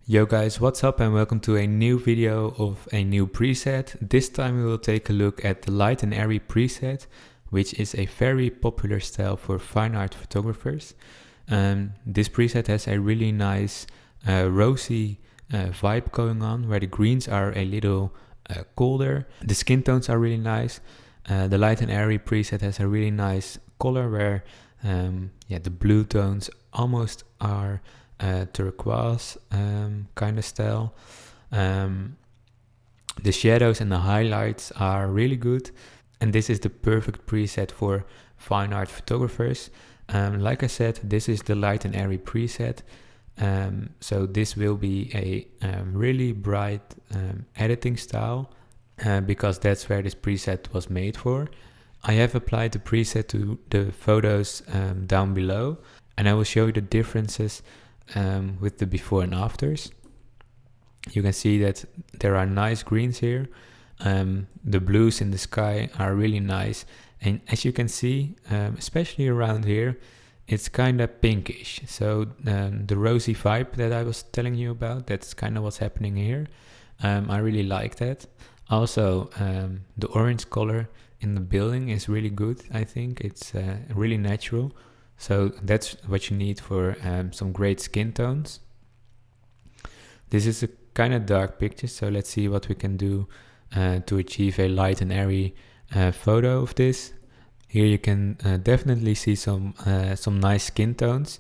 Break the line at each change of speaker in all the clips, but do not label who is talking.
Yo guys, what's up and welcome to a new video of a new preset. This time we will take a look at the light and airy preset, which is a very popular style for fine art photographers. This preset has a really nice rosy vibe going on, where the greens are a little colder. The skin tones are really nice. The light and airy preset has a really nice color where the blue tones almost are turquoise kind of style. The shadows and the highlights are really good, and this is the perfect preset for fine art photographers. Like I said, this is the light and airy preset, so this will be a really bright editing style because that's where this preset was made for. I have applied the preset to the photos down below, and I will show you the differences with the before and afters. You can see that there are nice greens here. The blues in the sky are really nice, and as you can see, especially around here, it's kind of pinkish. So the rosy vibe that I was telling you about, that's kind of what's happening here. I really like that. Also, the orange color in the building is really good. I think it's really natural. So that's what you need for some great skin tones. This is a kind of dark picture, so let's see what we can do to achieve a light and airy photo of this. Here you can definitely see some nice skin tones,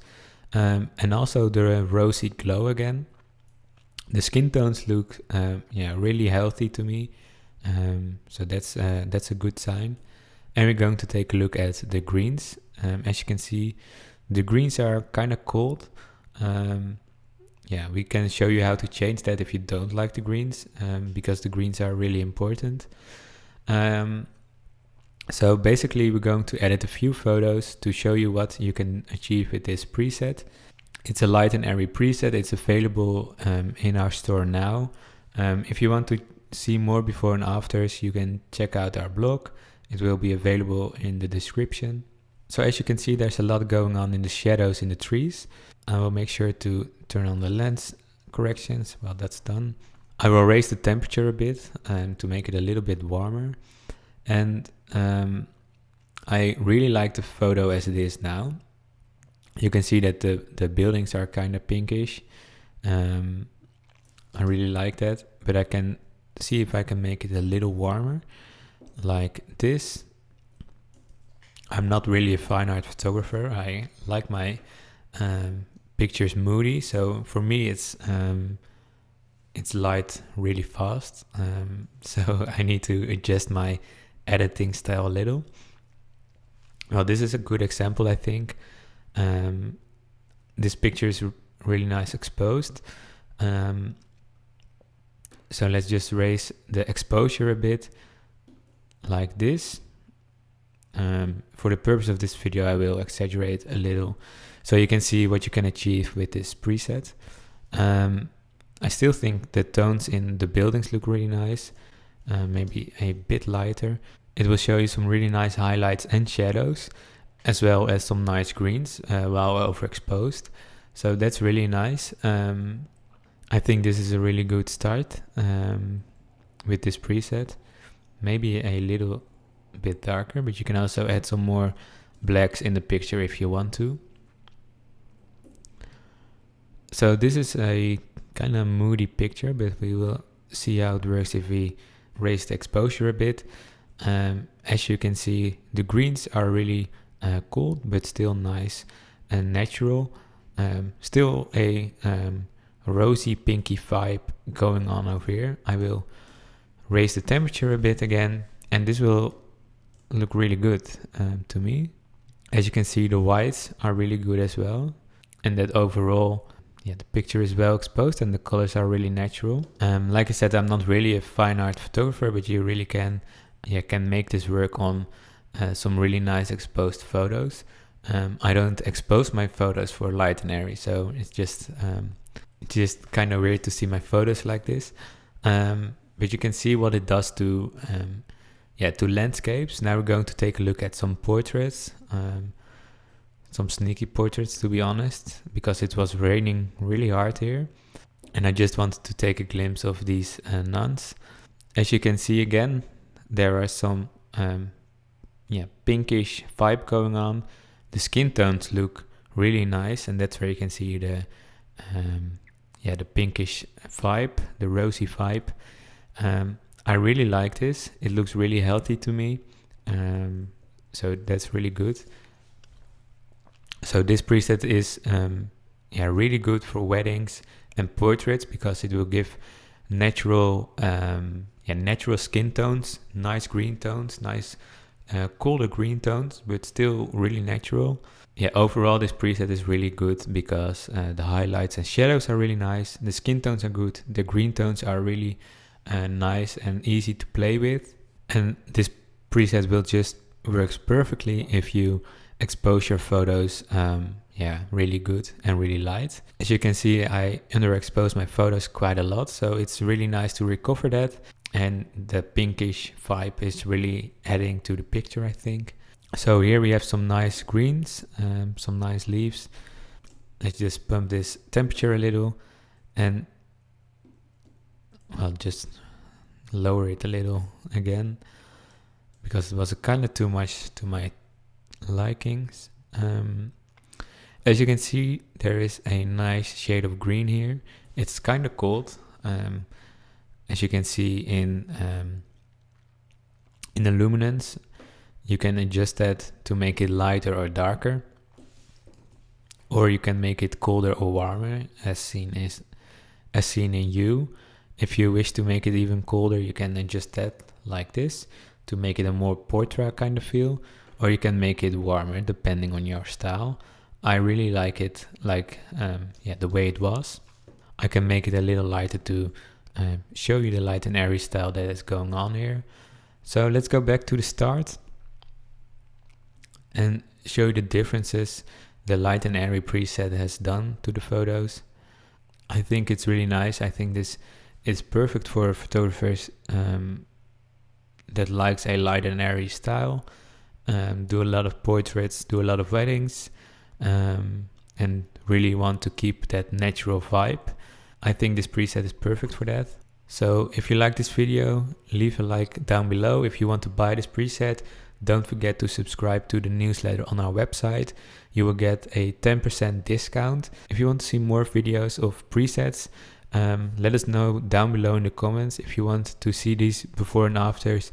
and also the rosy glow again. The skin tones look really healthy to me, so that's a good sign. And we're going to take a look at the greens. As you can see, the greens are kind of cold. We can show you how to change that if you don't like the greens, because the greens are really important. So basically we're going to edit a few photos to show you what you can achieve with this preset. It's a light and airy preset. It's available in our store now. If you want to see more before and afters, you can check out our blog. It will be available in the description. So as you can see, there's a lot going on in the shadows in the trees. I will make sure to turn on the lens corrections. Well, that's done. I will raise the temperature a bit to make it a little bit warmer. And I really like the photo as it is now. You can see that the buildings are kind of pinkish. I really like that, but I can see if I can make it a little warmer, like this. I'm not really a fine art photographer. I like my pictures moody, so for me it's light really fast. So I need to adjust my editing style a little. Well, this is a good example, I think. This picture is really nice exposed. So let's just raise the exposure a bit, like this. For the purpose of this video, I will exaggerate a little so you can see what you can achieve with this preset. I still think the tones in the buildings look really nice, maybe a bit lighter. It will show you some really nice highlights and shadows, as well as some nice greens while overexposed. So that's really nice. I think this is a really good start with this preset. Maybe a little bit darker, but you can also add some more blacks in the picture if you want to. So this is a kind of moody picture, but we will see how it works if we raise the exposure a bit. As you can see, the greens are really cold, but still nice and natural. Still a rosy pinky vibe going on over here. I will raise the temperature a bit again, and this will look really good to me. As you can see, the whites are really good as well, and that overall the picture is well exposed and the colors are really natural. Like I said, I'm not really a fine art photographer, but you really can make this work on some really nice exposed photos. I don't expose my photos for light and airy, so it's just kind of weird to see my photos like this. But you can see what it does to landscapes. Now we're going to take a look at some portraits. Some sneaky portraits, to be honest, because it was raining really hard here. And I just wanted to take a glimpse of these nuns. As you can see again, there are some pinkish vibe going on. The skin tones look really nice, and that's where you can see the pinkish vibe, the rosy vibe. I really like this. It looks really healthy to me. So that's really good. So this preset is really good for weddings and portraits because it will give natural skin tones, nice green tones, nice colder green tones, but still really natural. Yeah, overall this preset is really good because the highlights and shadows are really nice. The skin tones are good. The green tones are really nice and easy to play with. And this preset will just works perfectly if you expose your photos really good and really light. As you can see, I underexpose my photos quite a lot, so it's really nice to recover that. And the pinkish vibe is really adding to the picture, I think. So here we have some nice greens, some nice leaves. Let's just pump this temperature a little, and I'll just lower it a little again because it was kind of too much to my likings. As you can see, there is a nice shade of green here. It's kind of cold. As you can see in the luminance, you can adjust that to make it lighter or darker, or you can make it colder or warmer, as seen in you. If you wish to make it even colder, you can adjust that like this to make it a more portrait kind of feel, or you can make it warmer depending on your style. I really like it the way it was. I can make it a little lighter to show you the light and airy style that is going on here. So let's go back to the start and show you the differences the light and airy preset has done to the photos. I think it's really nice. I think this is perfect for photographers that likes a light and airy style, do a lot of portraits, do a lot of weddings, and really want to keep that natural vibe. I think this preset is perfect for that. So if you like this video, leave a like down below. If you want to buy this preset, don't forget to subscribe to the newsletter on our website. You will get a 10% discount. If you want to see more videos of presets, let us know down below in the comments. If you want to see these before and afters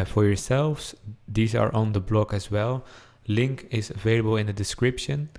for yourselves, these are on the blog as well. Link is available in the description.